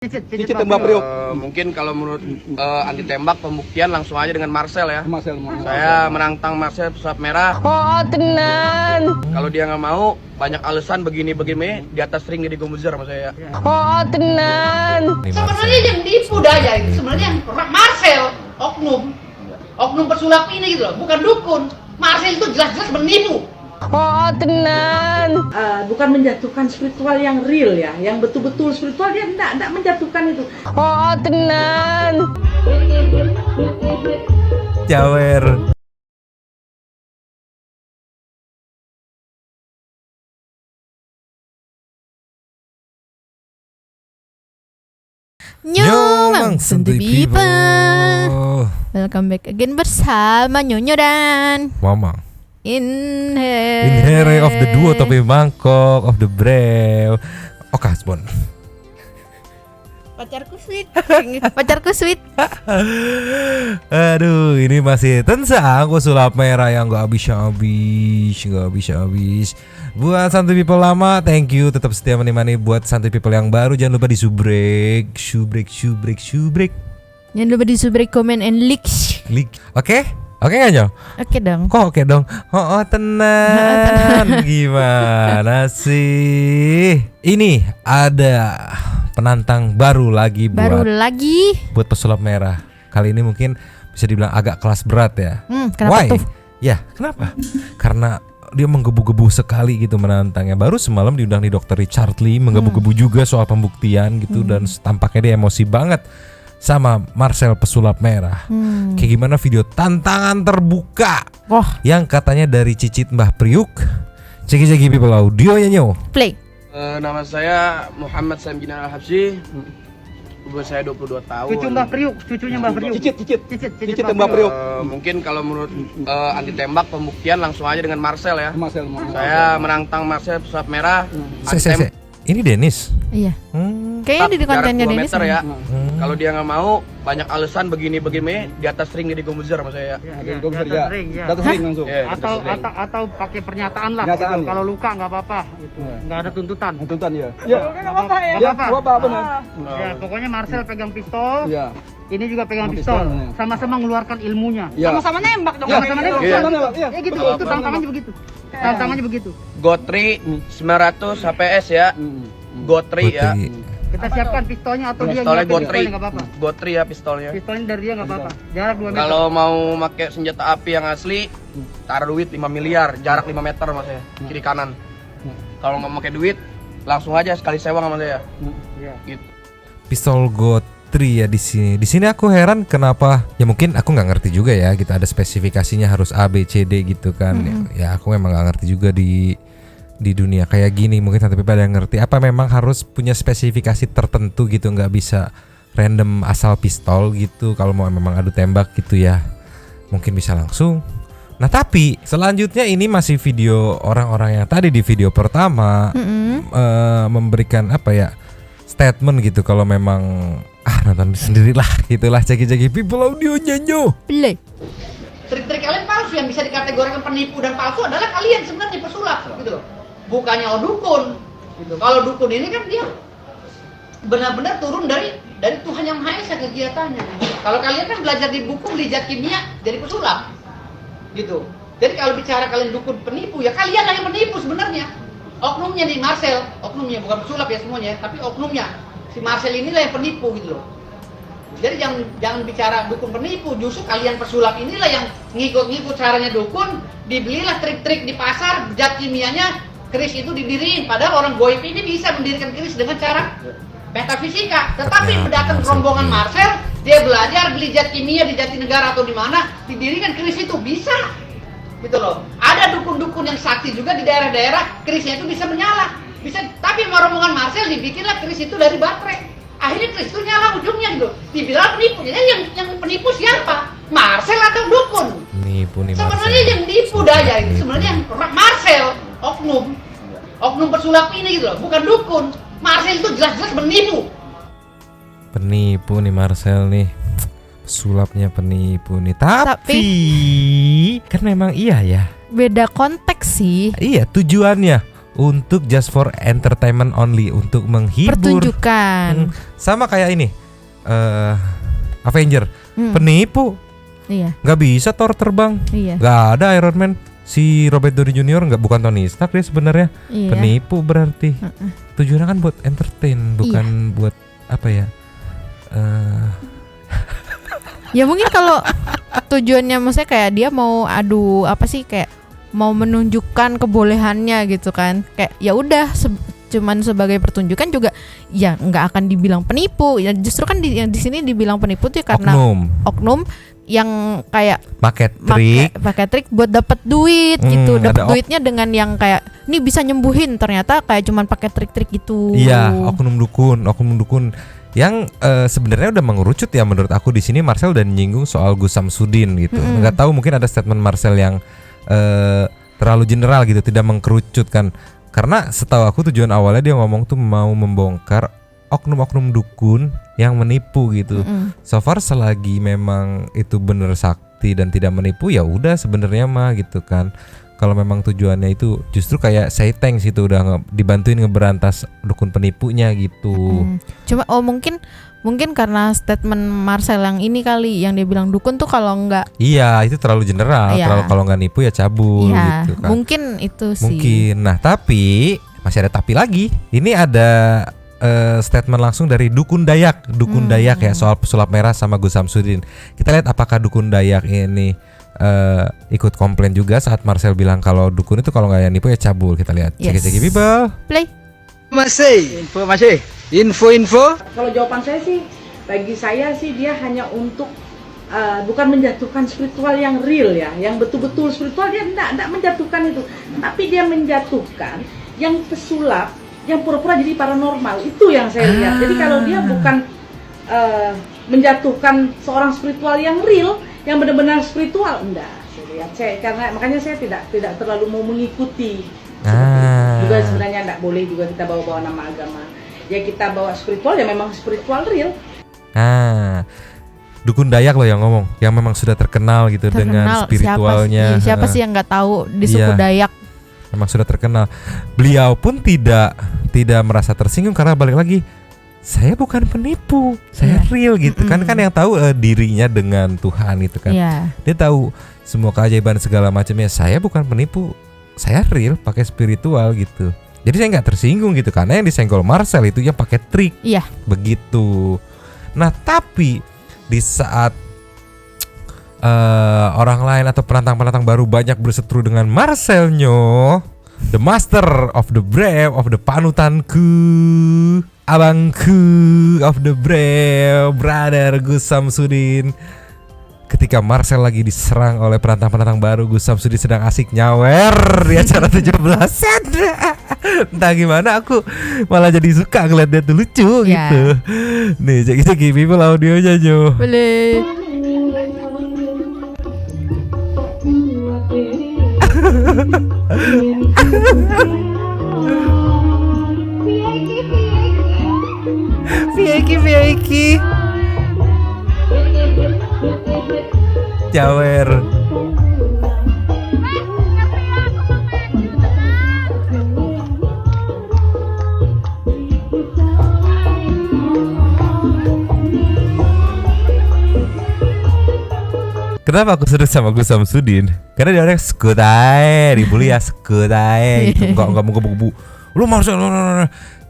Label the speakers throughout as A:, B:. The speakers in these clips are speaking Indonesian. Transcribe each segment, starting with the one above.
A: Cicit tembak Priok.
B: Mungkin kalau menurut anti tembak pembuktian langsung aja dengan Marcel ya. Saya menantang Marcel pesulap merah.
C: Oh tenan.
B: Kalau dia nggak mau, banyak alasan begini di atas ring jadi gomuzar sama saya.
C: Oh tenan.
D: Sebenarnya yang tipu daya itu sebenarnya yang Marcel, oknum pesulap ini gitu loh, bukan dukun. Marcel itu jelas-jelas menipu.
C: Oh tenan.
E: Bukan menjatuhkan spiritual yang real ya, yang betul-betul spiritual, dia enggak menjatuhkan itu.
C: Oh tenan.
F: Jawer.
G: Nyomang Santuy People. Welcome back again bersama Nyonyo dan
F: Mamang.
G: Inhere
F: of the duo tapi mangkok of the brave. Oke, Hasbon.
G: Pacarku sweet. Pacarku sweet.
F: Aduh, ini masih tentang pesulap merah yang gak habis. Buat Santuy People lama, thank you tetap setia menemani. Buat Santuy People yang baru, jangan lupa di subrek.
G: Jangan lupa di subrek, comment and like.
F: Oke gak Nyo?
G: Oke dong.
F: Kok oke dong? Oh tenan. Gimana sih? Ini ada penantang baru lagi buat pesulap merah. Kali ini mungkin bisa dibilang agak kelas berat ya.
G: Kenapa tuh?
F: Ya, kenapa? Karena dia menggebu-gebu sekali gitu menantangnya. Baru semalam diundang di Dr. Richard Lee, menggebu-gebu juga soal pembuktian gitu. Dan tampaknya dia emosi banget sama Marcel pesulap merah. Kayak gimana video tantangan terbuka yang katanya dari cicit Mbah Priuk. Ceki people audionya Nyo.
G: Play.
B: Nama saya Muhammad Sam Jinan Al-Habsyi. Umur saya 22 tahun.
E: Cucunya Mbah Priuk.
A: Cicit tembak Priok.
B: Mungkin kalau menurut anti tembak pembuktian langsung aja dengan Marcel ya. Saya menantang Marcel pesulap merah.
F: Ini Dennis.
G: Iya. Kayaknya di kontennya
B: jarak 2
G: Dennis
B: meter ya. Kalau dia nggak mau, banyak alasan begini di atas ring jadi gomuzar sama saya.
A: Di atas ring langsung.
E: Atau pakai pernyataan lah.
A: Pernyataan,
E: Kalau luka nggak apa-apa. Nggak ada tuntutan.
A: Tuntutan ya.
E: Nggak apa-apa ya.
A: Ya, apa benar.
E: Ya, pokoknya Marcel pegang pistol.
A: Ya.
E: Ini juga pegang
A: Pistol,
E: pistol.
A: ya.
E: Sama-sama mengeluarkan ilmunya.
A: Ya.
E: Sama-sama nembak dong.
A: Ya.
E: Sama-sama nembak.
A: Iya.
E: Ya gitu. Itu tantangannya begitu. Tantangannya begitu.
B: Gotri 900 HPS ya. Gotri ya.
E: Kita siapkan pistolnya atau dia
B: Pistolnya
E: nyiapin
B: Gotri.
E: pistolnya nggak apa-apa.
B: Gotri ya pistolnya.
E: Pistolnya dari dia nggak apa-apa. Jarak 2 meter.
B: Kalau mau pakai senjata api yang asli, taruh duit 5 miliar, jarak 5 meter sama saya, kiri kanan. Kalau nggak pakai duit, langsung aja sekali sewa sama saya. Gitu.
F: Pistol Gotri ya di sini. Di sini aku heran kenapa? Ya mungkin aku nggak ngerti juga ya. Kita ada spesifikasinya harus A B C D gitu kan. Ya aku memang nggak ngerti juga di dunia kayak gini. Mungkin Santuy People ada yang ngerti. Apa memang harus punya spesifikasi tertentu gitu? Nggak bisa random asal pistol gitu. Kalau mau memang adu tembak gitu ya, mungkin bisa langsung. Nah tapi selanjutnya ini masih video orang-orang yang tadi di video pertama memberikan apa ya, statement gitu. Kalau memang nonton sendirilah gitulah. Ceki people audionya Nyo.
G: Play.
D: Trik-trik kalian palsu yang bisa dikategorikan penipu dan palsu adalah kalian sebenarnya pesulap gitu loh. Bukannya dukun gitu. Kalau dukun ini kan dia benar-benar turun dari Tuhan Yang Maha Esa kegiatannya. Kalau kalian kan belajar di buku beli zat kimia jadi pesulap gitu. Jadi kalau bicara kalian dukun penipu, ya kalian lah yang menipu sebenarnya. Oknumnya di Marcel, oknumnya bukan pesulap ya semuanya, tapi oknumnya si Marcel inilah yang penipu gitu loh. Jadi jangan bicara dukun penipu, justru kalian pesulap inilah yang ngikut-ngikut caranya dukun, dibelilah trik-trik di pasar, zat kimianya, keris itu didiriin. Padahal orang goib ini bisa mendirikan keris dengan cara metafisika. Tetapi datang rombongan Marcel, dia belajar beli zat kimia di Jatinegara atau di mana, didirikan keris itu bisa. Gitu loh. Ada dukun-dukun yang sakti juga di daerah-daerah, kerisnya itu bisa menyala. Bisa, tapi sama rombongan Marcel dibikinlah keris itu dari baterai. Akhirnya keris itu nyala ujungnya gitu. Dibilang penipu. Jadi yang penipu siapa? Marcel atau dukun?
F: Nipu nih
D: sebenarnya yang tipu daya itu sebenarnya yang Marcel, oknum pesulap ini gitu loh, bukan dukun. Marcel itu jelas-jelas menipu.
F: Penipu nih Marcel nih. Sulapnya penipu nih. Tapi kan memang iya ya.
G: Beda konteks sih.
F: Iya tujuannya. untuk just for entertainment only, untuk menghibur.
G: Pertunjukan.
F: Sama kayak ini Avenger, penipu.
G: Iya.
F: Nggak bisa Thor terbang,
G: Iya.
F: nggak ada Iron Man. Si Robert Downey Jr. bukan Tony Stark dia sebenarnya,
G: Iya.
F: penipu berarti. Tujuannya kan buat entertain, bukan buat apa ya?
G: Ya mungkin kalau tujuannya maksudnya kayak dia mau adu apa sih, kayak mau menunjukkan kebolehannya gitu kan. Kayak ya udah cuman sebagai pertunjukan juga ya nggak akan dibilang penipu. Ya justru kan yang di sini dibilang penipu tuh karena oknum yang kayak pakai trik buat dapat duit gitu. Dapat duitnya dengan yang kayak ini bisa nyembuhin, ternyata kayak cuman pakai trik-trik gitu.
F: Iya, oknum dukun yang sebenarnya udah mengerucut ya menurut aku. Di sini Marcel udah nyinggung soal Gus Samsudin gitu. Nggak tahu mungkin ada statement Marcel yang terlalu general gitu, tidak mengkerucut kan. Karena setahu aku tujuan awalnya dia ngomong tuh mau membongkar oknum-oknum dukun yang menipu gitu. So far selagi memang itu bener sakti dan tidak menipu ya udah sebenarnya mah gitu kan. Kalau memang tujuannya itu justru kayak say thanks itu udah dibantuin ngeberantas dukun penipunya gitu.
G: Cuma mungkin karena statement Marcel yang ini kali yang dia bilang dukun tuh kalau enggak.
F: Iya, itu terlalu general. Kalau nggak nipu ya cabul gitu kan.
G: Mungkin itu sih.
F: Mungkin. Nah, tapi masih ada tapi lagi. Ini ada statement langsung dari Dukun Dayak ya soal pesulap merah sama Gus Samsudin. Kita lihat apakah Dukun Dayak ini ikut komplain juga saat Marcel bilang kalau dukun itu kalau nggak yang nipu ya cabul. Kita lihat. Cek people.
G: Play.
E: Info. Kalau jawaban saya sih, bagi saya sih dia hanya untuk bukan menjatuhkan spiritual yang real ya, yang betul-betul spiritual. Dia enggak menjatuhkan itu, tapi dia menjatuhkan yang pesulap, yang pura-pura jadi paranormal. Itu yang saya lihat. Jadi kalau dia bukan menjatuhkan seorang spiritual yang real, yang benar-benar spiritual, enggak. Karena makanya saya tidak terlalu mau mengikuti. Juga sebenarnya enggak boleh juga kita bawa-bawa nama agama. Ya kita bawa spiritual ya memang spiritual real.
F: Dukun Dayak loh yang ngomong, yang memang sudah terkenal gitu dengan spiritualnya.
G: Siapa sih yang nggak tahu di suku Dayak?
F: Memang sudah terkenal. Beliau pun tidak merasa tersinggung karena balik lagi, saya bukan penipu, saya real gitu kan yang tahu dirinya dengan Tuhan gitu kan. Dia tahu semua keajaiban segala macamnya. Saya bukan penipu, saya real, pakai spiritual gitu. Jadi saya nggak tersinggung gitu karena yang disenggol Marcel itu yang pakai trik. Iya. Begitu. Nah tapi di saat orang lain atau penantang-penantang baru banyak berseteru dengan Marcelnyo, the master of the brave, of the panutanku, abangku of the brave, brother Gus Samsudin. Ketika Marcel lagi diserang oleh penantang-penantang baru, Gus Samsudin sedang asik nyawer di acara 17-an. Entah gimana aku malah jadi suka ngeliat dia tuh lucu gitu. Nih cek people audionya Jo.
G: Boleh.
F: Vicky Jawer. Kenapa aku seru sama Gus Samsudin? Karena dia orangnya skutai, dibully ya skutai gitu. Enggak mau gebu-gebu. Lu Marcel,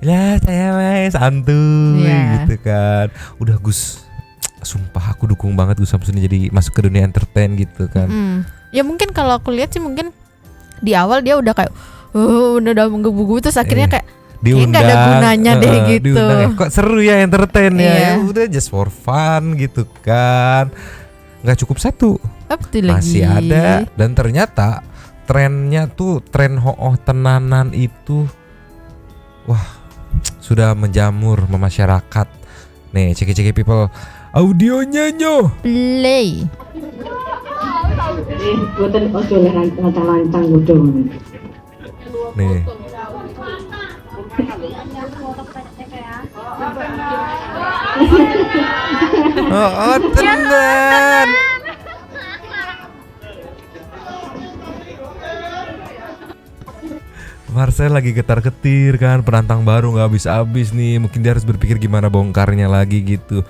F: ya saya mas santuy gitu kan. Udah Gus, sumpah aku dukung banget Gus Samsudin jadi masuk ke dunia entertain gitu kan.
G: Ya mungkin kalau aku lihat sih mungkin di awal dia udah kayak udah menggebu-gebu terus akhirnya kayak diundang, gak ada gunanya deh gitu.
F: Diundang, kok seru ya entertain ya. Udah just for fun gitu kan. Nggak cukup satu, masih ada. Dan ternyata trennya tuh tren hooh tenanan itu wah sudah menjamur memasyarakat. Nih ceki people audionya nyo
G: play.
E: Buatan ojo lantang udung.
F: Nih oh tenan. Marcel lagi getar-getir kan, penantang baru nggak habis-habis nih. Mungkin dia harus berpikir gimana bongkarnya lagi gitu,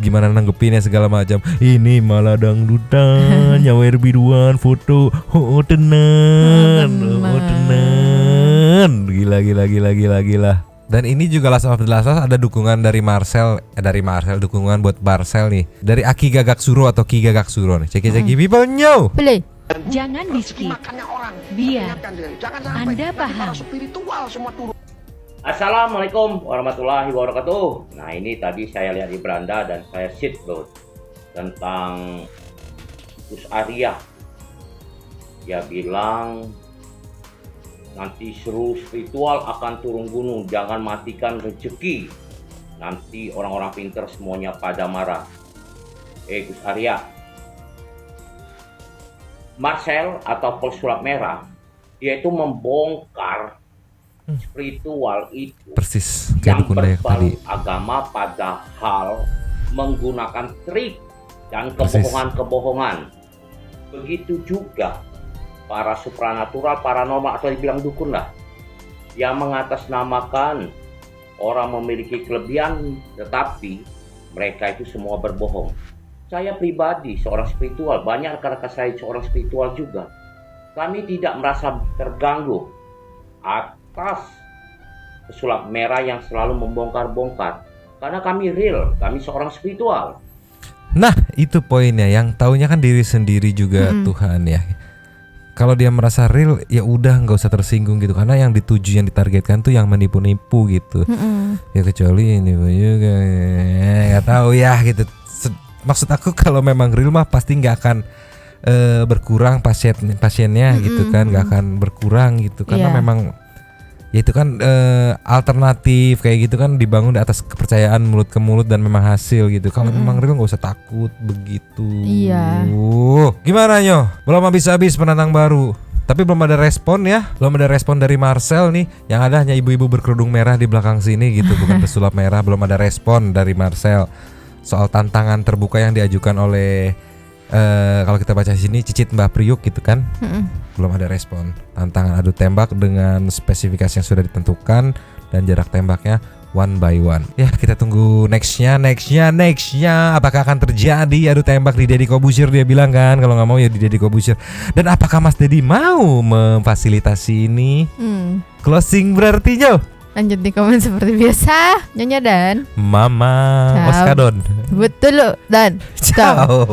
F: gimana nanggepinnya segala macam. Ini malah dangdutan, nyawer biduan, foto, oh tenan, oh tenan, gila. Dan ini juga Last of the Last ada dukungan dari Marcel, dukungan buat Marcel nih, dari Aki Gagaksuro atau Ki Gagaksuro nih. Ceki people nyo.
G: Play.
H: Jangan di skip, biar Anda paham.
I: Assalamualaikum warahmatullahi wabarakatuh. Nah ini tadi saya lihat di beranda dan saya sit bro tentang Gus Arya. Dia bilang nanti seru spiritual akan turun gunung, jangan matikan rezeki. Nanti orang-orang pinter semuanya pada marah. Gus Arya, Marcel atau pesulap merah, dia itu membongkar spiritual itu
F: Persis
I: yang
F: kayak dukun Dayak tadi.
I: berbalut agama, padahal menggunakan trik dan
F: Persis.
I: kebohongan-kebohongan. Begitu juga para supranatural, paranormal atau dibilang dukun lah, yang mengatasnamakan orang memiliki kelebihan, tetapi mereka itu semua berbohong. Saya pribadi seorang spiritual, banyak rekan-rekan saya seorang spiritual juga. Kami tidak merasa terganggu atas pesulap merah yang selalu membongkar-bongkar, karena kami real, kami seorang spiritual.
F: Nah itu poinnya, yang taunya kan diri sendiri juga Tuhan ya. Kalau dia merasa real ya udah nggak usah tersinggung gitu, karena yang dituju, yang ditargetkan tuh yang menipu-nipu gitu. Ya kecuali ini juga nggak tahu ya gitu. Maksud aku kalau memang real mah pasti nggak akan berkurang pasiennya gitu kan, nggak akan berkurang gitu, karena memang ya itu kan alternatif kayak gitu kan dibangun di atas kepercayaan mulut ke mulut dan memang hasil gitu. Kalau memang real nggak usah takut begitu.
G: Iya.
F: Gimana Nyo? Belum habis-habis penantang baru. Tapi belum ada respon ya. Belum ada respon dari Marcel nih. Yang ada hanya ibu-ibu berkerudung merah di belakang sini gitu, bukan pesulap merah. Belum ada respon dari Marcel soal tantangan terbuka yang diajukan oleh kalau kita baca sini Cicit Mbah Priuk gitu kan. Belum ada respon. Tantangan adu tembak dengan spesifikasi yang sudah ditentukan dan jarak tembaknya 1 by 1. Ya kita tunggu nextnya. Apakah akan terjadi adu tembak di Deddy Corbuzier? Dia bilang kan kalau nggak mau ya di Deddy Corbuzier. Dan apakah Mas Deddy mau memfasilitasi ini? Closing berarti Nyo.
G: Lanjut di komen seperti biasa. Nyonya dan
F: Mama
G: Ciao.
F: Oskadon.
G: betul lo dan
F: Ciao.